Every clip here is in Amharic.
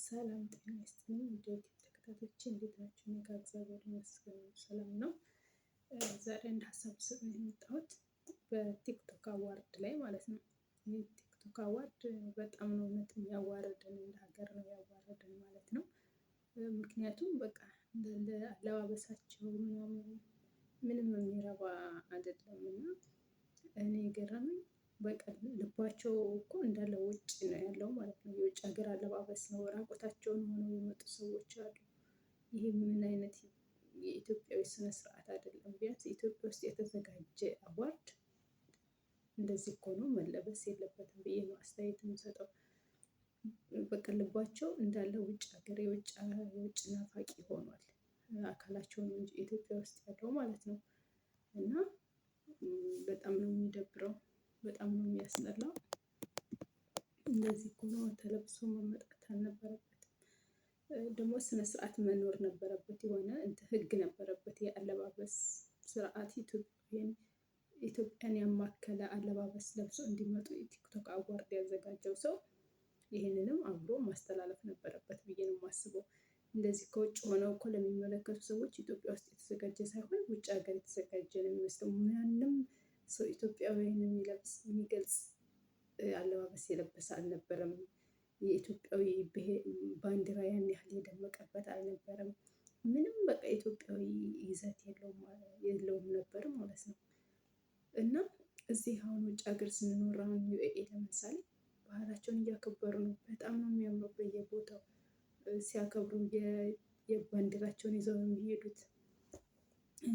ሰላም ጤና ይስጥልኝ ውድ የዩቲዩብ ተከታታዮቼ እንዴት ናችሁ? እኔ ጋር እግዚአብሔር ይመስገን ሰላም ነው። ዛሬ እንደ ሀሳብ ስጥ የመጣሁት በቲክቶክ አዋርድ ላይ ማለት ነው። ይህ ቲክቶክ አዋርድ በጣም ነው እውነት ያዋረደን፣ እንደ ሀገር ነው ያዋረደን ማለት ነው። ምክንያቱም በቃ እንደ አለባበሳቸው ምንም የሚረባ አይደለም እና እኔ የገረመኝ በቃ ልባቸው እኮ እንዳለ ውጭ ነው ያለው ማለት ነው። የውጭ ሀገር አለባበስ ነው፣ ራቆታቸውን ሆነው የመጡ ሰዎች አሉ። ይሄ ምን አይነት የኢትዮጵያዊ ስነ ስርዓት አይደለም። ቢያንስ ኢትዮጵያ ውስጥ የተዘጋጀ አዋርድ እንደዚህ እኮ ነው መለበስ የለበትም ብዬ ነው አስተያየት የምሰጠው። በቃ ልባቸው እንዳለ ውጭ ሀገር የውጭ ናፋቂ ሆኗል። አካላቸውን እንጂ ኢትዮጵያ ውስጥ ያለው ማለት ነው። እና በጣም ነው የሚደብረው፣ በጣም ነው የሚያስጠላው። እንደዚህ እኮ ነው ተለብሶ መመጣት አልነበረበትም። ደግሞ ስነ ስርዓት መኖር ነበረበት። የሆነ ህግ ነበረበት፣ የአለባበስ ስርዓት ኢትዮጵያን ያማከለ አለባበስ ለብሶ እንዲመጡ የቲክቶክ አዋርድ ያዘጋጀው ሰው ይህንንም አብሮ ማስተላለፍ ነበረበት ብዬ ነው የማስበው። እንደዚህ ከውጭ ሆነው እኮ ለሚመለከቱ ሰዎች ኢትዮጵያ ውስጥ የተዘጋጀ ሳይሆን ውጭ ሀገር የተዘጋጀ ነው የሚመስለው። ማንም ሰው ኢትዮጵያዊን የሚገልጽ አለባበስ የለበሰ አልነበረም። የኢትዮጵያዊ ባንዲራ ያን ያህል የደመቀበት አልነበረም። ምንም በቃ ኢትዮጵያዊ ይዘት የለውም ነበር ማለት ነው። እና እዚህ አሁን ውጭ ሀገር ስንኖር አሁን ዩኤኢ ለምሳሌ ባህላቸውን እያከበሩ ነው። በጣም ነው የሚያምረው። በየቦታው ሲያከብሩ የባንዲራቸውን ይዘው ነው የሚሄዱት።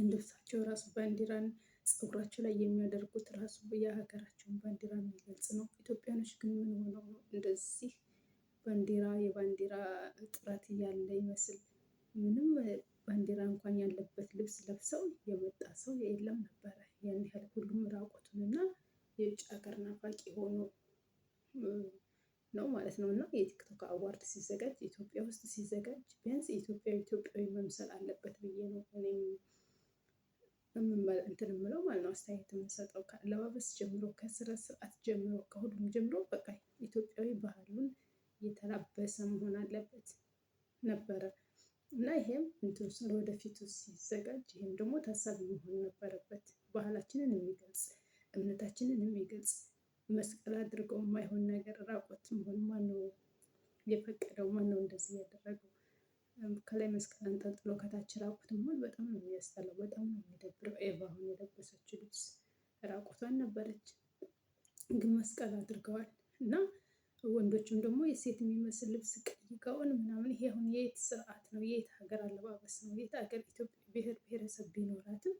ልብሳቸው ራሱ ባንዲራን ፀጉራቸው ላይ የሚያደርጉት ራሱ የሀገራቸውን ባንዲራ የሚገልጽ ነው። ኢትዮጵያኖች ግን ምን ሆነው ነው እንደዚህ የባንዲራ እጥረት ያለ ይመስል ምንም ባንዲራ እንኳን ያለበት ልብስ ለብሰው የመጣ ሰው የለም ነበረ። ያን ያህል ሁሉም ራቁቱን እና የውጭ ሀገር ናፋቂ ሆኖ ነው ማለት ነው። እና የቲክቶክ አዋርድ ሲዘጋጅ ኢትዮጵያ ውስጥ ሲዘጋጅ ቢያንስ ኢትዮጵያዊ መምሰል አለበት ብዬ ነው እኔም እንትን የምለው ማለት ነው። አስተያየት የምንሰጠው ከአለባበስ ጀምሮ፣ ከስነ ስርዓት ጀምሮ፣ ከሁሉም ጀምሮ በቃ ኢትዮጵያዊ ባህሉን የተላበሰ መሆን አለበት ነበረ። እና ይሄም እንትን ለወደፊቱ ሲዘጋጅ ይሄም ደግሞ ታሳቢ መሆን ነበረበት። ባህላችንን የሚገልጽ እምነታችንን የሚገልጽ መስቀል አድርገው የማይሆን ነገር ራቆት መሆን ማነው የፈቀደው? ማነው እንደዚህ ያደረገው? ከላይ መስቀል አንጠልጥሎ ከታች ራቁት መሆን በጣም ነው የሚያስጠላው፣ በጣም ነው የሚደብረው። ኤቫ አሁን የለበሰችው ልብስ ራቁቷን ነበረች፣ ግን መስቀል አድርገዋል። እና ወንዶችም ደግሞ የሴት የሚመስል ልብስ ቀይ ጋውን ምናምን። ይሄ አሁን የየት ስርዓት ነው? የየት ሀገር አለባበስ ነው? የት ሀገር ኢትዮጵያ ብሔር ብሔረሰብ ቢኖራትም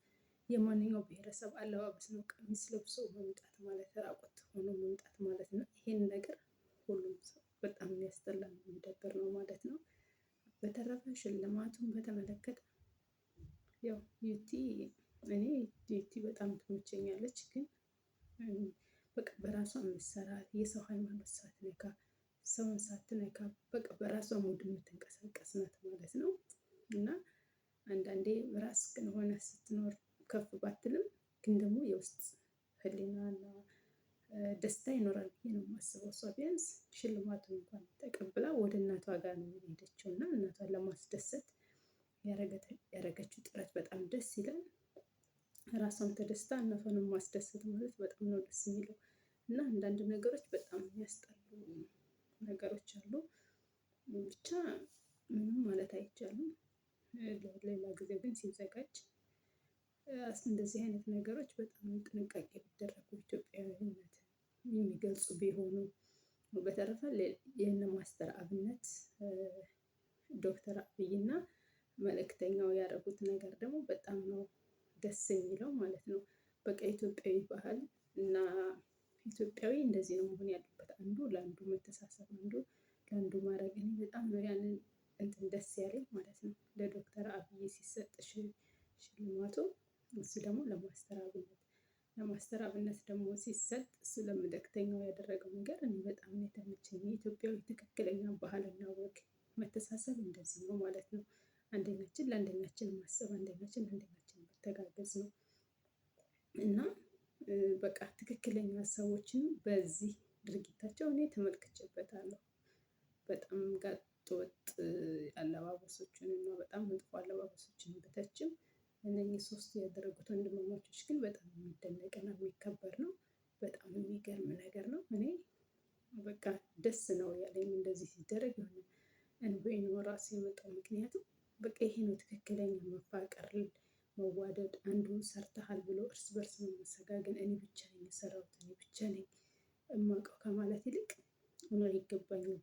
የማንኛው ብሔረሰብ አለባበስ ነው ቀሚስ ለብሶ መምጣት ማለት፣ ራቁት ሆኖ መምጣት ማለት ነው። ይሄን ነገር ሁሉም ሰው በጣም የሚያስጠላ የሚደብር ነው ማለት ነው። በተረፈ ሽልማቱን በተመለከተ ያው እኔ ዩቲ በጣም ትመቸኛለች። ግን በቃ በራሷ የምትሰራ የሰው ሃይማኖት ሳትነካ፣ ሰውን ሳትነካ በቃ በራሷ ሙድ የምትንቀሳቀስ ናት ማለት ነው። እና አንዳንዴ ራስህን ሆነህ ስትኖር ከፍ ባትልም ግን ደግሞ የውስጥ ህሊናና ደስታ ይኖራል ብዬ ነው የማስበው። እሷ ቢያንስ ሽልማቱን እንኳን ተቀብላ ወደ እናቷ ጋር ነው የሄደችው እና እናቷን ለማስደሰት ያደረገችው ጥረት በጣም ደስ ይላል። ራሷም ተደስታ እናቷንም ማስደሰት ማለት በጣም ነው ደስ የሚለው። እና አንዳንድ ነገሮች በጣም የሚያስጠሉ ነገሮች አሉ። ብቻ ምንም ማለት አይቻልም። ሌላ ጊዜ ግን ሲዘጋጅ እንደዚህ አይነት ነገሮች በጣም ጥንቃቄ ቢደረጉ፣ ኢትዮጵያዊነት የሚገልጹ ቢሆኑ። በተረፈ የእነ ማስተር አብነት ዶክተር አብይና መልእክተኛው ያደረጉት ነገር ደግሞ በጣም ነው ደስ የሚለው ማለት ነው። በቃ ኢትዮጵያዊ ባህል እና ኢትዮጵያዊ እንደዚህ ነው መሆን ያለበት። አንዱ ለአንዱ መተሳሰብ፣ አንዱ ለአንዱ ማድረግ። እኔ በጣም ነው ያንን እንትን ደስ ያለኝ ማለት ነው። ለዶክተር አብይ ሲሰጥ ሽልማቱ እሱ ደግሞ ለማስተር አብነት ደግሞ ሲሰጥ እሱ ለመልእክተኛው ያደረገው ነገር እኔ በጣም ነው የተመቸኝ። የኢትዮጵያዊ ትክክለኛ ባህልና ወግ መተሳሰብ እንደዚህ ነው ማለት ነው። አንደኛችን ለአንደኛችን ማሰብ፣ አንደኛችን ለአንደኛችን መተጋገዝ ነው። እና በቃ ትክክለኛ ሰዎችን በዚህ ድርጊታቸው እኔ ተመልክቼበታለሁ። በጣም ጋጥ ወጥ ሶስቱ ያደረጉት ወንድማማቾች ግን በጣም የሚደነቅና የሚከበር ነው። በጣም የሚገርም ነገር ነው። እኔ በቃ ደስ ነው ያለኝ እንደዚህ ሲደረግ የሆነ እንባዬ ነው ራሱ የመጣው። ምክንያቱም በቃ ይሄ ነው ትክክለኛ መፋቀር፣ መዋደድ፣ አንዱ ሰርተሃል ብሎ እርስ በርስ መመሰጋገን። እኔ ብቻ ነኝ የሰራሁት፣ እኔ ብቻ ነኝ እማውቀው ከማለት ይልቅ እኔ አይገባኝም፣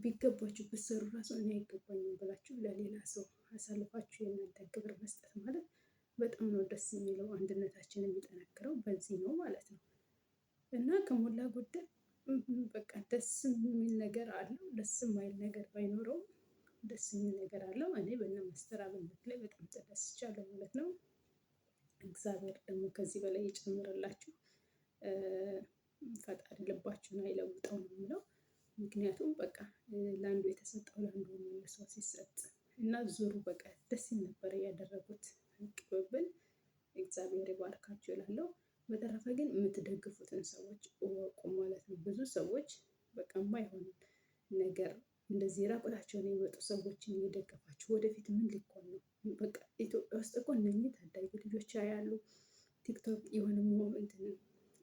ቢገባችሁ ብትሰሩ ራሱ እኔ አይገባኝም ብላችሁ ለሌላ ሰው አሳልፋችሁ የእናንተን ክብር መስጠት ማለት በጣም ነው ደስ የሚለው። አንድነታችን የሚጠነክረው በዚህ ነው ማለት ነው። እና ከሞላ ጎደል በቃ ደስ የሚል ነገር አለው። ደስ የማይል ነገር ባይኖረውም ደስ የሚል ነገር አለው። እኔ በእነ ሚስተር አብነት ላይ በጣም ተደስቻለሁ ማለት ነው። እግዚአብሔር ደግሞ ከዚህ በላይ ይጨምርላችሁ። ፈጣሪ ልባችሁን አይለውጠው ነው የምለው። ምክንያቱም በቃ ለአንዱ የተሰጠው ለአንዱ መልሶ ሲሰጥ እና ዙሩ በቃ ደስ ይል ነበር ያደረጉት ቅብብል። እግዚአብሔር ይባርካቸው እላለሁ። በተረፈ ግን የምትደግፉትን ሰዎች እወቁ ማለት ነው። ብዙ ሰዎች በቃ የማይሆን ነገር እንደዚህ ራቁታቸውን የሚወጡ ሰዎችን እየደገፋችሁ ወደፊት ምን ሊኮን ነው? በቃ ኢትዮጵያ ውስጥ እኮ እነኚህ ታዳጊ ልጆች ያሉ ቲክቶክ የሆነ እንትን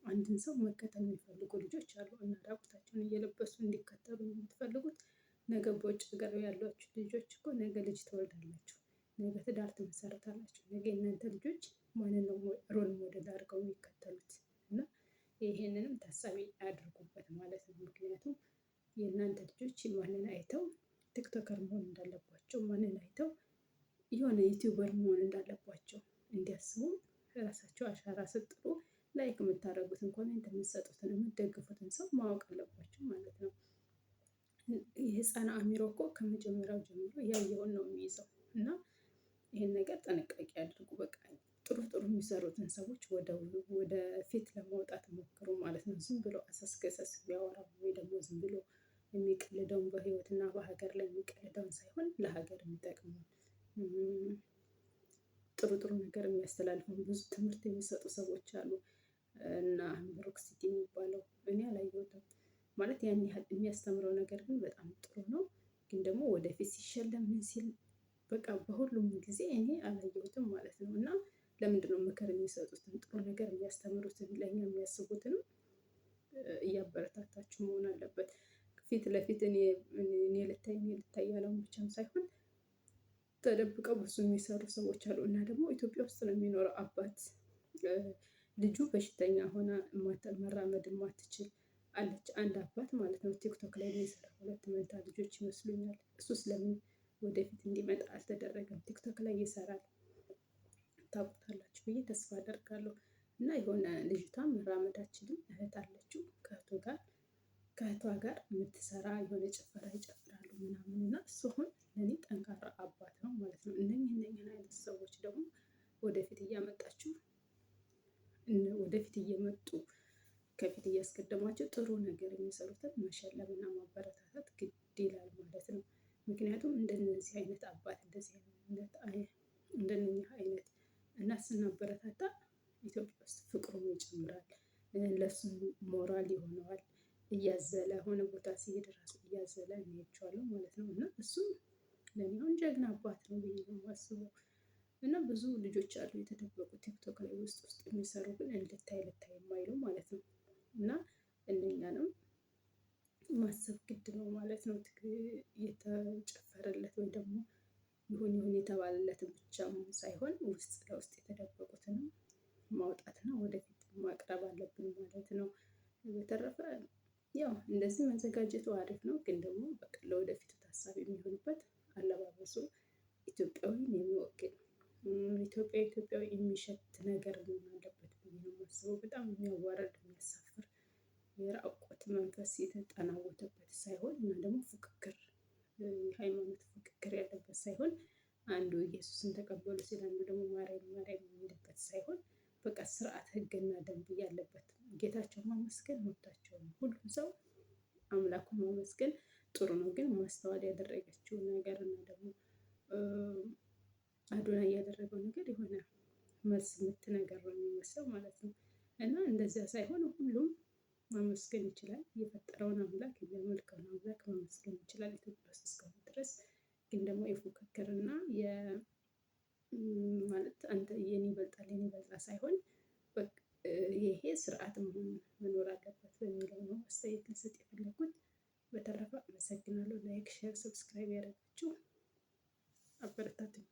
አንድን ሰው መከተል የሚፈልጉ ልጆች አሉ። እና ራቁታቸውን እየለበሱ እንዲከተሉ የምትፈልጉት ነገ በውጭ ሀገር ያሏችሁ ልጆች እኮ ነገ ልጅ ትወልዳላችሁ፣ ነገ ትዳር ትመሰርታላችሁ። ነገ የእናንተ ልጆች ማንን ነው ሮል ሞዴል አድርገው የሚከተሉት? እና ይሄንንም ታሳቢ አድርጉበት ማለት ነው። ምክንያቱም የእናንተ ልጆች ማንን አይተው ቲክቶከር መሆን እንዳለባቸው፣ ማንን አይተው የሆነ ዩቲዩበር መሆን እንዳለባቸው እንዲያስቡ ራሳቸው አሻራ ስጥሩ። ላይክ የምታደርጉትን፣ ኮሜንት የምትሰጡትን፣ የምትደግፉትን ሰው ማወቅ አለባቸው ማለት ነው። የህፃን አእምሮ እኮ ከመጀመሪያው ጀምሮ ያየውን ነው የሚይዘው። እና ይሄን ነገር ጥንቃቄ አድርጉ። በቃ ጥሩ ጥሩ የሚሰሩትን ሰዎች ወደ ፊት ለማውጣት ሞክሩ ማለት ነው። ዝም ብሎ አሰስገሰስ ቢያወራ ወይ ደግሞ ዝም ብሎ የሚቀልደውን በህይወትና በሀገር ላይ የሚቀልደውን ሳይሆን ለሀገር የሚጠቅሙ ጥሩ ጥሩ ነገር የሚያስተላልፉ ብዙ ትምህርት የሚሰጡ ሰዎች አሉ። እና ብሩክ ሲቲ የሚባለው እኔ አላየሁትም ማለት ያን ያህል የሚያስተምረው ነገር ግን በጣም ጥሩ ነው። ግን ደግሞ ወደፊት ሲሸለም ምን ሲል በቃ በሁሉም ጊዜ እኔ አላየሁትም ማለት ነው። እና ለምንድነው ምክር የሚሰጡትን ጥሩ ነገር የሚያስተምሩትን ለእኛ የሚያስቡትንም እያበረታታችሁ መሆን አለበት። ፊት ለፊት እኔ ልታይ ያለውን ብቻም ሳይሆን ተደብቀው ብዙ የሚሰሩ ሰዎች አሉ። እና ደግሞ ኢትዮጵያ ውስጥ ነው የሚኖረው አባት ልጁ በሽተኛ ሆና መራመድ የማትችል አለች። አንድ አባት ማለት ነው ቲክቶክ ላይ የሚሰራ 2 መንታ ልጆች ይመስሉኛል። እሱስ ለምን ወደፊት እንዲመጣ አልተደረገም? ቲክቶክ ላይ ይሰራል፣ ታውቁታላችሁ ብዬ ተስፋ አደርጋለሁ። እና የሆነ ልጅቷ መራመድ አትችልም፣ እህት አለችው ከእህቷ ጋር የምትሰራ የሆነ ጭፈራ ይጨፍራሉ ምናምን። እና እሱ አሁን ለእኔ ጠንካራ አባት ነው ማለት ነው። እነኝህን አይነት ሰዎች ደግሞ ወደፊት እያመጣችሁ ወደፊት እየመጡ ከፊት እያስቀደሟቸው ጥሩ ነገር የሚሰሩትን መሸለምና ማበረታታት ግድ ይላል ማለት ነው። ምክንያቱም እንደነዚህ አይነት አባት እንደነዚህ አይነት እናት ስናበረታታ ኢትዮጵያ ውስጥ ፍቅሩም ይጨምራል፣ ለሱም ሞራል ይሆነዋል። እያዘለ ሆነ ቦታ ሲሄድ ራሱ እያዘለ አይቼዋለሁ ማለት ነው። እና እሱም ለኔ አሁን ጀግና አባት ነው ብዬ ነው የማስበው። እና ብዙ ልጆች አሉ የተደበቁ ቲክቶክ ላይ ውስጥ የሚሰሩ ግን ልታይ የማይሉ ማለት ነው። እና እነኛንም ማሰብ ግድ ነው ማለት ነው። የተጨፈረለት ወይ ደግሞ ይሁን የተባለለትን ብቻም ሳይሆን ውስጥ ለውስጥ የተደበቁትንም ማውጣትና ወደፊት ማቅረብ አለብን ማለት ነው። በተረፈ ያው እንደዚህ መዘጋጀቱ አሪፍ ነው። ግን ደግሞ በቃ ለወደፊቱ ታሳቢ የሚሆንበት አለባበሱ ኢትዮጵያዊን የሚወክል ኢትዮጵያዊ የሚሸት ነገር መሆን አለበት ብዬ ነው የማስበው። በጣም የሚያዋርድ የሚያሳፍር የራቁት መንፈስ የተጠናወተበት ሳይሆን እና ደግሞ ፉክክር የሃይማኖት ፉክክር ያለበት ሳይሆን አንዱ ኢየሱስን ተቀበሉ ሲል አንዱ ደግሞ ማርያም የሚልበት ሳይሆን በቃ ስርዓት ህግና ደንብ ያለበት። ጌታቸውን ማመስገን መብታቸው ነው። ሁሉም ሰው አምላኩን ማመስገን ጥሩ ነው። ግን ማስተዋል ያደረገችው ነገር እና ደግሞ አዶናይ ያደረገው ነገር የሆነ መልስ ምት ነገር ነው የሚመስለው ማለት ነው። እና እንደዚያ ሳይሆን ሁሉም ማመስገን ይችላል። የፈጠረውን አምላክ የሚያመልከውን አምላክ ማመስገን ይችላል ኢትዮጵያ ውስጥ እስካሁን ድረስ። ግን ደግሞ የፉክክር እና ማለት አንተ የኔ ይበልጣል የኔ ይበልጣል ሳይሆን ይሄ ስርዓት መኖር አለበት በሚለው ነው አስተያየት ልሰጥ የፈለኩት። በተረፈ አመሰግናለሁ። ላይክ፣ ሼር፣ ሰብስክራይብ ያደረጋችሁ አበረታቱኝ።